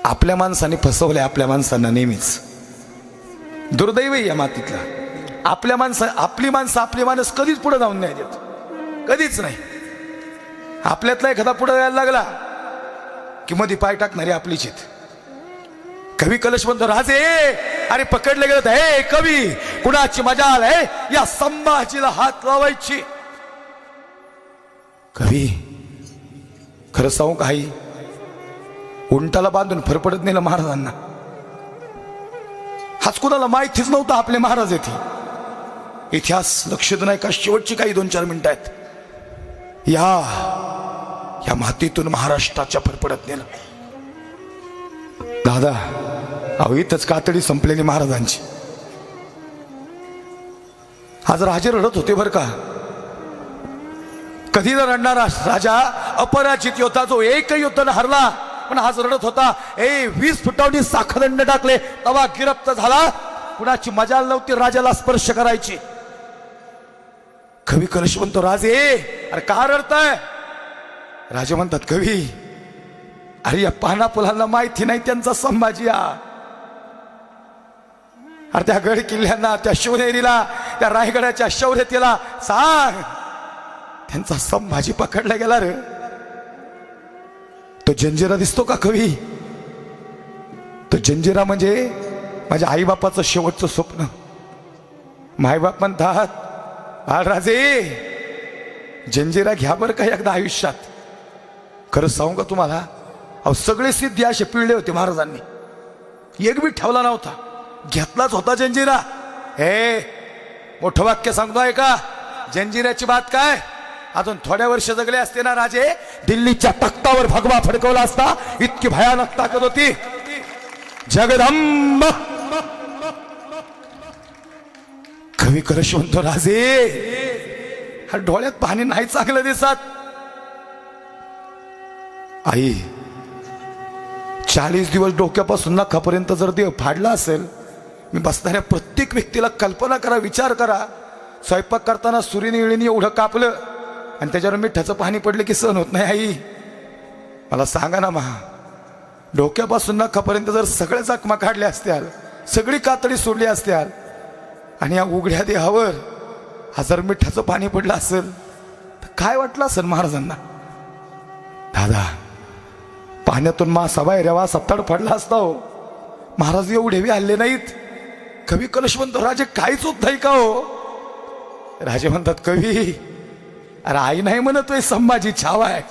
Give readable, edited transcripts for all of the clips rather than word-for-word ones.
आपल्या माणसाने फसवले, आपल्या माणसांना नेहमीच. दुर्दैव या मातीतला. आपली माणसं आपली माणूस कधीच पुढे जाऊन नाही देत, कधीच नाही. आपल्यातला एखादा पुढे जायला लागला की मध्ये पाय टाकणारी आपलीच आहेत. कवी कलश म्हणतो, राजे अरे पकडले गेलं हे कवी, कुणाची मजाल आहे या संभाजीला हात लावायची. कवी खरं सांगू काही, उंटाला बांधून फरफडत नेलं महाराजांना. हाच कुणाला माहितीच नव्हता आपले महाराज येथे. इतिहास लक्षात नाही का, शेवटची काही 2-4 मिनिटं आहेत. या मातीतून महाराष्ट्राच्या फरफडत नेलं. दादा अहो इथंच कातडी संपलेली महाराजांची. आज राजे रडत होते बर का. कधी न रडणारा राजा, अपराजित योद्धा, जो एकही युद्ध न हरला, पण आज रडत होता. 20 फुटावनी साखदंड टाकले तवा गिरफ्त झाला. कुणाची मजाल नव्हती राजाला स्पर्श करायची. कवी कलश म्हणतो, राजे अरे का रडताय. राजे म्हणतात, कवी अरे या पाना पुलांना माहिती नाही त्यांचा संभाजी. अरे त्या गड किल्ल्यांना, त्या शिवनेरीला, त्या रायगडाच्या शौर्यतेला सांग त्यांचा संभाजी पकडला गेला रे. तो जंजिरा दिसतो का कवी. तो जंजिरा म्हणजे माझ्या आईबापाचं शेवटचं स्वप्न. मायबाप म्हणतात, बाळराजे जंजिरा घ्या बरं का एकदा आयुष्यात. खरं सांगू का तुम्हाला, अहो सगळे सिद्धी असे पिळले होते महाराजांनी, एक बी ठेवला नव्हता. घेतलाच होता जंजिरा. मोठं वाक्य सांगतोय का, जंजिऱ्याची बात काय. अजून थोड्या वर्ष जगले असते ना राजे, दिल्लीच्या तख्तावर भगवा फडकवला असता. इतकी भयानक ताकद होती. जगदंब कवी कलश म्हणतो, राजे हा डोळ्यात पाणी नाही चांगलं दिसत. आई 40 दिवस डोक्यापासून नखापर्यंत जर देह फाडला असेल, मी बसणाऱ्या प्रत्येक व्यक्तीला कल्पना करा, विचार करा. स्वयंपाक करताना सुरीने इळीने एवढं कापलं आणि त्याच्यावर मिठाचं पाणी पडलं की सहन होत नाही. आई मला सांगा ना महा, डोक्यापासून नखापर्यंत जर सगळ्या जखमा काढल्या असत्याल, सगळी कातडी सोडली असत्याल, आणि या उघड्या देहावर हजार मिठाचं पाणी पडलं असेल तर काय वाटलं असेल महाराजांना. दादा पाण्यातून मासा बाहेर यावा असा तडफडला असता हो. महाराज एवढे बी हल्ले नाहीत. कवी कलश म्हणतो, राजे काहीच होत नाही का हो. राजे म्हणतात, कवी अरे आई नाही म्हणतोय संभाजी छावा आहे.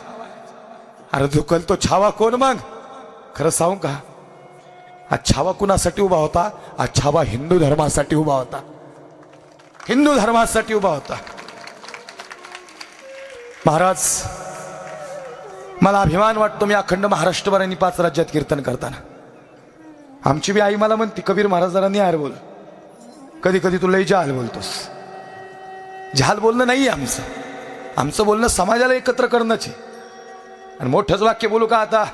अरे झुकल तो छावा कोण मग. खरं सांगू का, हा छावा कुणासाठी उभा होता. हा छावा हिंदू धर्मासाठी उभा होता. हिंदू धर्मासाठी उभा होता. महाराज मला अभिमान वाटतो, मी अखंड महाराष्ट्रभरांनी 5 राज्यात कीर्तन करताना. आमची बी आई मला म्हणते, कबीर महाराजांनी यार बोल. कधी कधी तू लई जहाल बोलतोस. जहाल बोलणं नाही आमचं. आमचं बोलणं समाजाला एकत्र करणंच आहे. आणि मोठंच वाक्य बोलू का आता,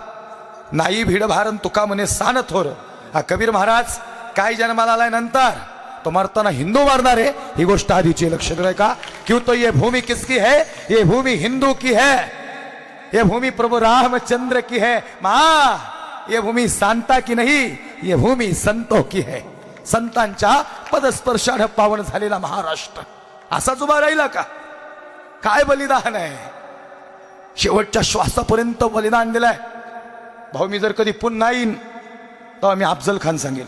नाही भीड भारण तुका म्हणे सान थोर. हा कबीर महाराज काय जन्माला आलाय नंतर, तो मरताना हिंदू मारणार आहे ही गोष्ट आधीची लक्ष दिलाय का. क्यों तो ये भूमि किसकी है, ये भूमि हिंदू की है, ये भूमि प्रभु रामचंद्र की है. माँ ये भूमि सांता की नहीं, ये भूमि संतों की है. संतांच्या पदस्पर्शाने पावन झालेला महाराष्ट्र असाच उभा राहिला का. काय बलिदान आहे, शेवटच्या श्वासापर्यंत बलिदान दिलंय. भाऊ मी जर कधी पुन्हा येईन तेव्हा मी अफजल खान सांगेल.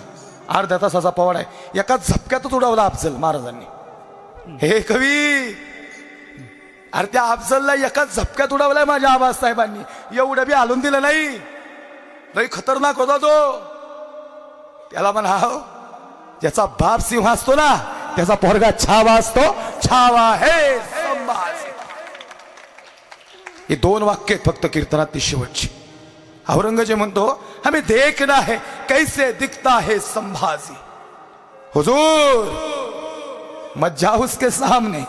अर्ध्या तासाचा पवाड आहे, एका झपक्यातच उडवला अफजल महाराजांनी. हे कवी अरे त्या अफजलला एका झपक्यात उडवलाय माझ्या आबासाहेबांनी. एवढं बी हालून दिलं नाही. लई खतरनाक होता तो. त्याला म्हणाव, ज्याचा बाप सिंह असतो ना त्याचा पोरगा छावा असतो. छावा हे संभाजी. हे 2 वाक्य फक्त कीर्तनात ती शेवटची. औरंगजेब म्हणतो, हमें देखना है कैसे दिखता है संभाजी. हुजूर मत जाओ उसके सामने.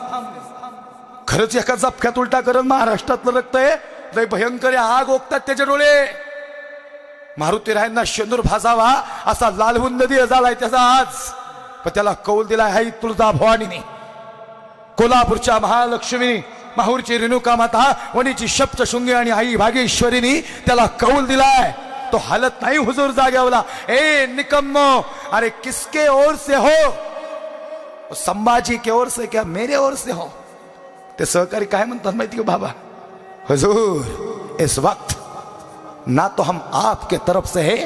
खरंच एका झपक्यात उलटा करत महाराष्ट्रातलं रक्त आहे. लय भयंकर आग ओकतात त्याचे डोळे. मारुतीरायांना शेंदूर भाजावा असा लालहुंद दिया झालाय त्याचा आज. पण त्याला कौल दिलाय आई तुळजाभवानीने. कोल्हापूरच्या महालक्ष्मी, माहूरची रेणुका माता, वणीची सप्तशृंगी आणि आई भागेश्वरीनी त्याला कौल दिलाय. तो हालत नहीं हुजूर जाग्यावला. ए निकम्मो, अरे किसके ओर से हो? संभाजी के ओर से क्या मेरे ओर से हो? ते सहकारी काय म्हणतात माहिती का बाबा? हुजूर इस वक्त ना तो हम आपके तरफ से है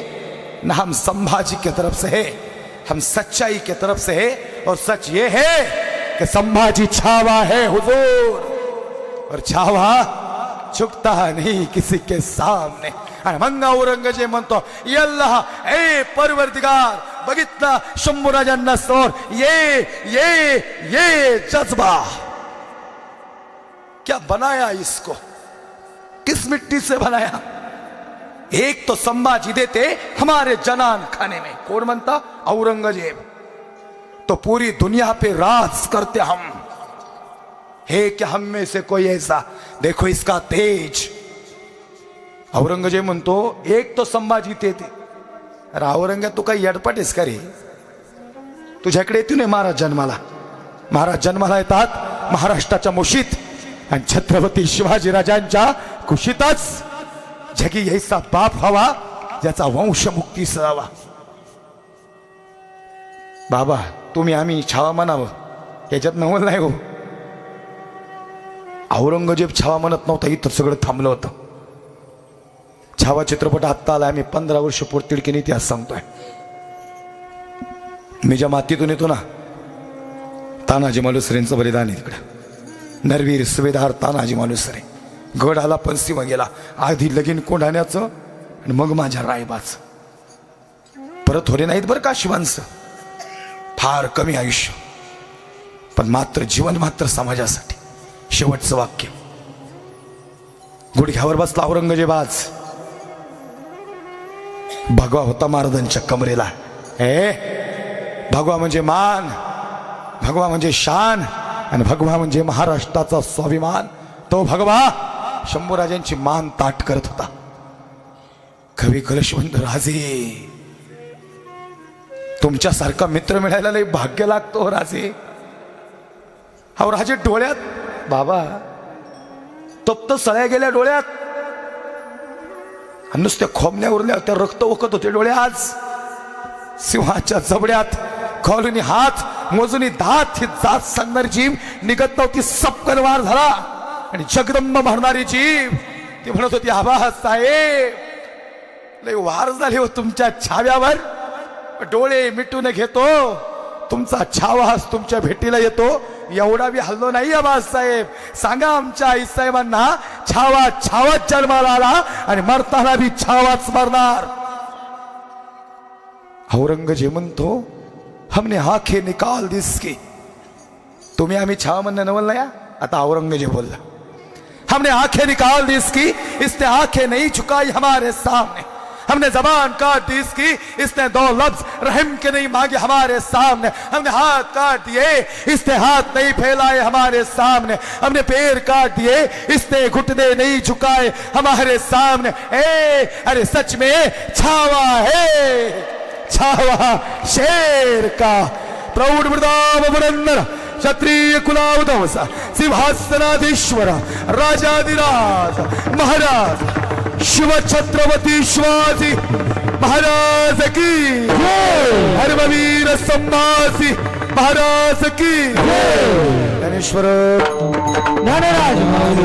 ना हम संभाजी के तरफ से है, हम सच्चाई के तरफ से है. और सच ये है कि संभाजी छावा है हुजूर, और छावा झुकता नहीं किसी के सामने. आणि मग औरंगजेब म्हणतो यल्लाह ए परवरदिगार, बघितला शंभूराजांना समोर ये जज्बा क्या बनाया, इसको किस मिट्टी से बनाया? एक तो संभाजी देते हमारे जनान खाने में, कौन म्हणता? औरंगजेब. तो पूरी दुनिया पे राज करते हम. है क्या हम में से कोई ऐसा? देखो इसका तेज. औरंगजेब म्हणतो एक तो संभाजी देते. अरे औरंगजेब तू काही यडपट आहेस का रे? तुझ्याकडे येतो नाही महाराज जन्माला. महाराज जन्माला येतात महाराष्ट्राच्या मुशीत, आणि छत्रपती शिवाजी राजांच्या कुशीतच जगी यायचा बाप हवा, ज्याचा वंश मुक्ती सहावा. बाबा तुम्ही आम्ही छावा म्हणावं याच्यात नवल नाही हो. औरंगजेब छावा म्हणत नव्हता, इथं सगळं थांबलं होतं. छावा चित्रपट आत्ता आला, आम्ही 15 वर्ष पोटतिडकीने इतिहास सांगतोय. मी ज्या मातीतून येतो ना, तानाजी मालुसरेंचं बलिदान आहे तिकडं. नरवीर सुभेदार तानाजी मालुसरे गड आला पंसीमा गेला, आधी लगीन कोंढाण्याचं आणि मग माझ्या रायबाचं. परत होले नाहीत बरं का शिवांचं, फार कमी आयुष्य, पण मात्र जीवन मात्र समाजासाठी. शेवटचं वाक्य गुडघ्यावर बसला औरंगजेब आज. भगवा होता महाराजांच्या कमरेला. भगवा म्हणजे मान, भगवा म्हणजे शान, आणि भगवा म्हणजे महाराष्ट्राचा स्वाभिमान. तो भगवा शंभूराजांची मान ताट करत होता. कवी कलशवंत राजे, तुमच्यासारखा मित्र मिळायला लई भाग्य लागतो राजे. अहो राजे डोळ्यात बाबा तप्त सळ्या गेल्या डोळ्यात, आणि नुसत्या खोबण्या उरल्या त्या रक्त ओकत होते डोळे. आज सिंहाच्या जबड्यात कॉलनी हात मोजूनी दात ही जात सांगणारी जीव निघत नव्हती. सपकन वार झाला आणि जगदंब म्हणणारी जीव ती म्हणत होती आबासाहेब लय वार झाले हो तुमच्या छाव्यावर. डोळे मिटून घेतो, तुमचा छावा तुमच्या भेटीला येतो. एवढा बी हल्लो नाही आबासाहेब. सांगा आमच्या आईसाहेबांना छावा छावाच जन्माला आला आणि मरताना बी छावाच मरणार. औरंगजेब म्हणतो हमने आंखें निकाल दी इसकी. तुम्ही आम्ही छावा म्हणणं नवल नाही. आता औरंगजेब बोलला हमने आंखें निकाल दी इसकी, इसने आंखें नहीं झुकाई हमारे सामने. हमने जबान काट दी इसकी, इसने 2 लफ्ज रहम के नहीं मांगे हमारे सामने. हमने हाथ काट दिए, इसने हाथ नहीं फैलाए हमारे सामने. हमने पैर काट दिए, इसने घुटने नहीं झुकाए हमारे सामने. अरे सच में छावा है, छावा शेर का. प्रौढ प्रताप पुरंदर क्षत्रिय कुलावतंस सिंहासनाधीश्वर राजाधिराज महाराज शिवछत्रपती शिवाजी महाराज की, धर्मवीर संभाजी महाराज की. ज्ञानेश्वर ज्ञानराज